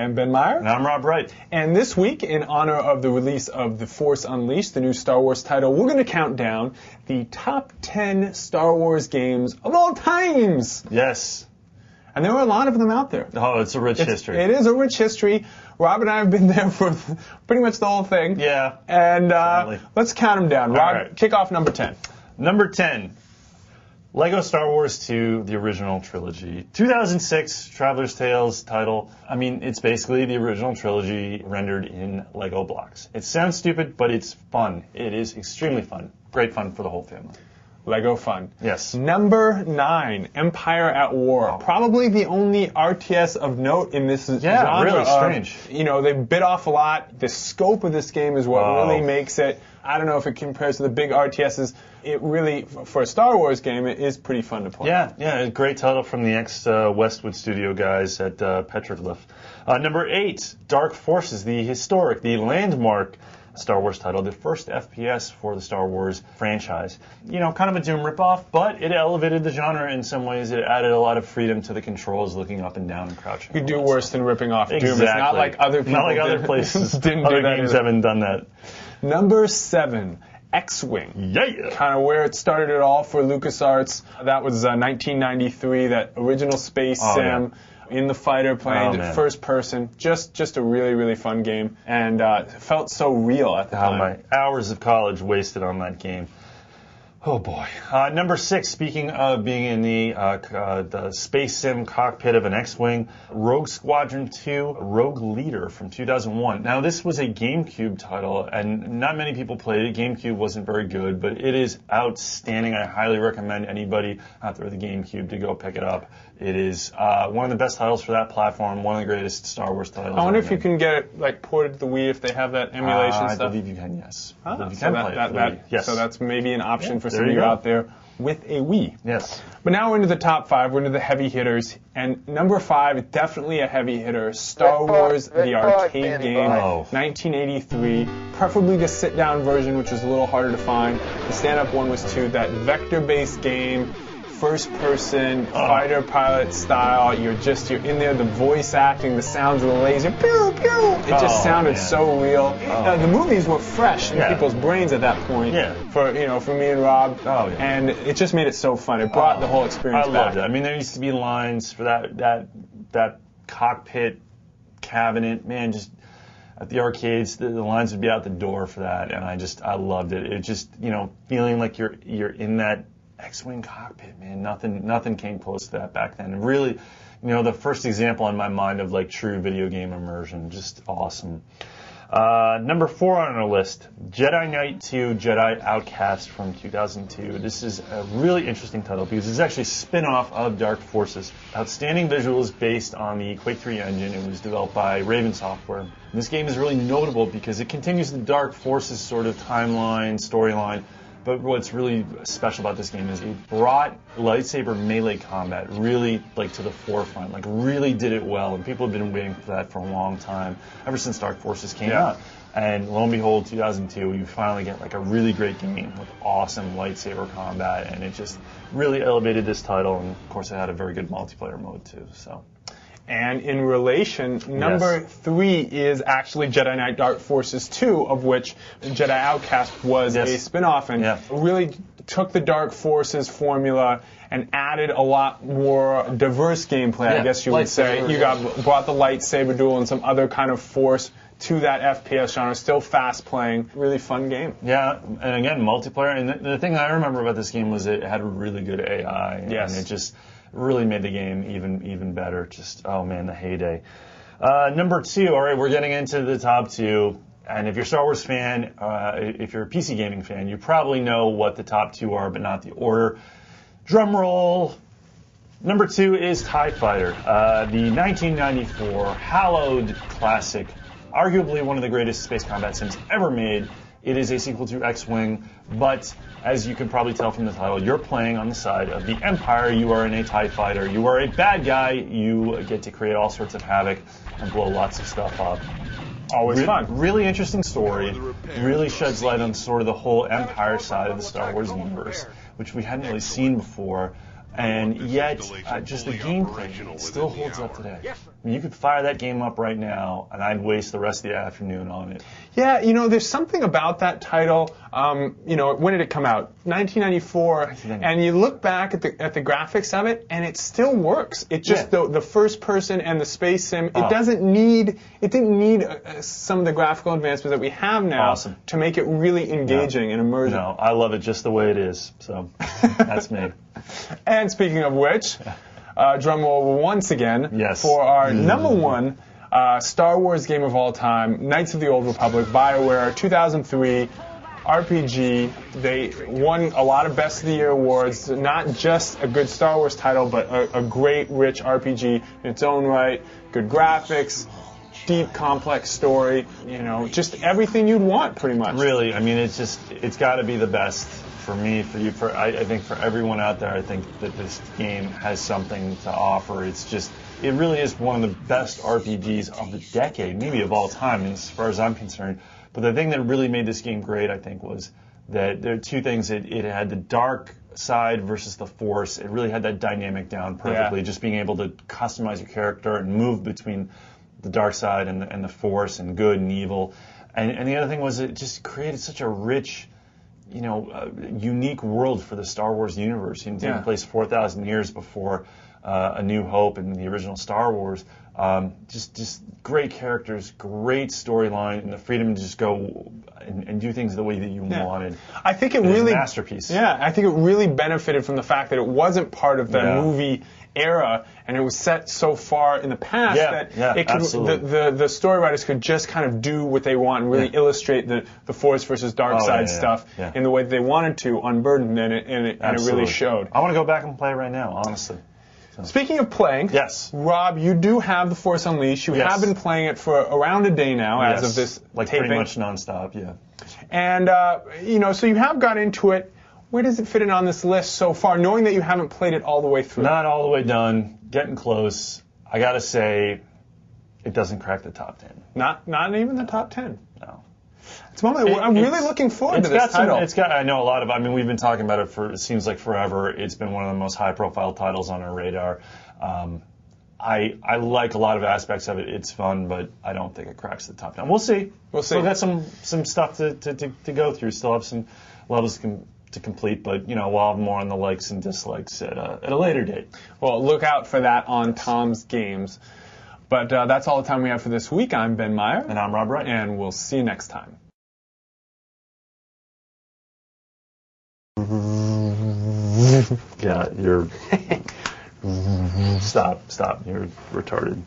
am Ben Meyer. And I'm Rob Wright. And this week, in honor of the release of The Force Unleashed, the new Star Wars title, we're going to count down the top 10 Star Wars games of all times. Yes. And there are a lot of them out there. Oh, it's a rich history. It is a rich history. Rob and I have been there for pretty much the whole thing. Yeah. And let's count them down. Rob, right. Kick off number 10. Number 10. Lego Star Wars 2, the original trilogy. 2006, Traveler's Tales title. I mean, it's basically the original trilogy rendered in Lego blocks. It sounds stupid, but it's fun. It is extremely fun. Great fun for the whole family. Lego fun. Yes. Number 9, Empire at War. Oh. Probably the only RTS of note in this genre. Yeah, really strange. They bit off a lot. The scope of this game is what really makes it. I don't know if it compares to the big RTSs. It really, for a Star Wars game, it is pretty fun to play. Yeah, a great title from the ex-Westwood Studio guys at Petroglyph. Number 8, Dark Forces, the landmark Star Wars title, the first FPS for the Star Wars franchise. Kind of a Doom ripoff, but it elevated the genre in some ways. It added a lot of freedom to the controls, looking up and down and crouching. You could do worse than ripping off Doom. Exactly. It's not like other people. Not like other places. Didn't other do that games either. haven't done that. Number 7, X-Wing. Yeah. Kind of where it started it all for LucasArts. That was 1993, that original space sim. Yeah. In the fighter plane, first person, just a really, really fun game, and felt so real at the time. My hours of college wasted on that game. Oh boy. Number 6, speaking of being in the space sim cockpit of an X-Wing, Rogue Squadron 2, Rogue Leader from 2001. Now this was a GameCube title, and not many people played it. GameCube wasn't very good, but it is outstanding. I highly recommend anybody out there with a GameCube to go pick it up. It is one of the best titles for that platform, one of the greatest Star Wars titles. I wonder if you can get it ported to the Wii if they have that emulation stuff. I believe you can, yes. Yes. So that's maybe an option for some of you go. out there with a Wii. Yes. But now we're into the top 5. We're into the heavy hitters. And number 5, definitely a heavy hitter, Star Wars, the arcade game, 1983. Preferably the sit-down version, which was a little harder to find. The stand-up one was 2. That vector-based game, first-person, fighter pilot style. You're in there, the voice acting, the sounds of the laser, pew, pew. It just sounded so real. The movies were fresh in people's brains at that point. Yeah. For me and Rob. Oh, yeah. And it just made it so fun. It brought the whole experience back. I loved it. I mean, there used to be lines for that cockpit cabinet. Man, just at the arcades, the lines would be out the door for that, and I loved it. It just feeling like you're in that X-Wing cockpit, man. Nothing came close to that back then. Really, the first example in my mind of true video game immersion. Just awesome. Number 4 on our list, Jedi Knight 2, Jedi Outcast from 2002. This is a really interesting title because it's actually a spin-off of Dark Forces. Outstanding visuals based on the Quake 3 engine. It was developed by Raven Software. And this game is really notable because it continues the Dark Forces sort of timeline, storyline. But what's really special about this game is it brought lightsaber melee combat really to the forefront, really did it well, and people have been waiting for that for a long time, ever since Dark Forces came out. And lo and behold, 2002, you finally get a really great game with awesome lightsaber combat, and it just really elevated this title, and of course it had a very good multiplayer mode too. And in relation, number 3 is actually Jedi Knight Dark Forces 2, of which Jedi Outcast was a spin-off, and really took the Dark Forces formula and added a lot more diverse gameplay, I guess you would say. You brought the lightsaber duel and some other kind of force to that FPS genre, still fast-playing, really fun game. Yeah, and again, multiplayer. And the thing I remember about this game was it had a really good AI. Yes. And it just really made the game even better. The heyday. Number 2, all right, we're getting into the top 2. And if you're a Star Wars fan, if you're a PC gaming fan, you probably know what the top 2 are, but not the order. Drum roll. Number 2 is TIE Fighter, the 1994 hallowed classic, arguably one of the greatest space combat sims ever made. It is a sequel to X-Wing, but as you can probably tell from the title, you're playing on the side of the Empire. You are in a TIE Fighter. You are a bad guy. You get to create all sorts of havoc and blow lots of stuff up. Always fun. Really interesting story. Really sheds light on sort of the whole Empire side of the Star Wars universe, which we hadn't really seen before. And yet, just the gameplay still holds up today. you could fire that game up right now, and I'd waste the rest of the afternoon on it. Yeah, there's something about that title. When did it come out? 1994. And you look back at the graphics of it, and it still works. It just the first person and the space sim. It didn't need some of the graphical advancements that we have now to make it really engaging and immersive. No, I love it just the way it is. So that's me. And speaking of which. Drum roll once again for our number one Star Wars game of all time, Knights of the Old Republic, BioWare, 2003 RPG. They won a lot of Best of the Year awards. Not just a good Star Wars title, but a great, rich RPG in its own right. Good graphics, deep, complex story. Just everything you'd want, pretty much. Really, I mean, it's got to be the best. For me, for you, I think for everyone out there, I think that this game has something to offer. It really is one of the best RPGs of the decade, maybe of all time, as far as I'm concerned. But the thing that really made this game great, I think, was that there are two things. It had the dark side versus the Force. It really had that dynamic down perfectly, just being able to customize your character and move between the dark side and the Force and good and evil. And the other thing was it just created such a rich, unique world for the Star Wars universe. Taking place 4,000 years before A New Hope and the original Star Wars. Just great characters, great storyline, and the freedom to just go and do things the way that you wanted. I think it really a masterpiece. Yeah, I think it really benefited from the fact that it wasn't part of the movie era, and it was set so far in the past that it could, the story writers could just kind of do what they want and really illustrate the Force versus dark side stuff in the way that they wanted to, unburdened, and it really showed. I want to go back and play right now, honestly. So. Speaking of playing, Rob, you do have The Force Unleashed. You have been playing it for around a day now as of this taping. Pretty much nonstop, And, so you have got into it. Where does it fit in on this list so far, knowing that you haven't played it all the way through? Not all the way done. Getting close. I got to say, it doesn't crack the top 10. Not even the top 10? No. I'm really looking forward to this title. I know a lot of, we've been talking about it it seems like forever. It's been one of the most high-profile titles on our radar. I like a lot of aspects of it. It's fun, but I don't think it cracks the top 10. We'll see. Still got some stuff to go through. Still have some levels to complete, but we'll have more on the likes and dislikes at a later date. Well, look out for that on Tom's Games. But that's all the time we have for this week. I'm Ben Meyer. And I'm Rob Wright. And we'll see you next time. Yeah, you're... Stop. You're retarded.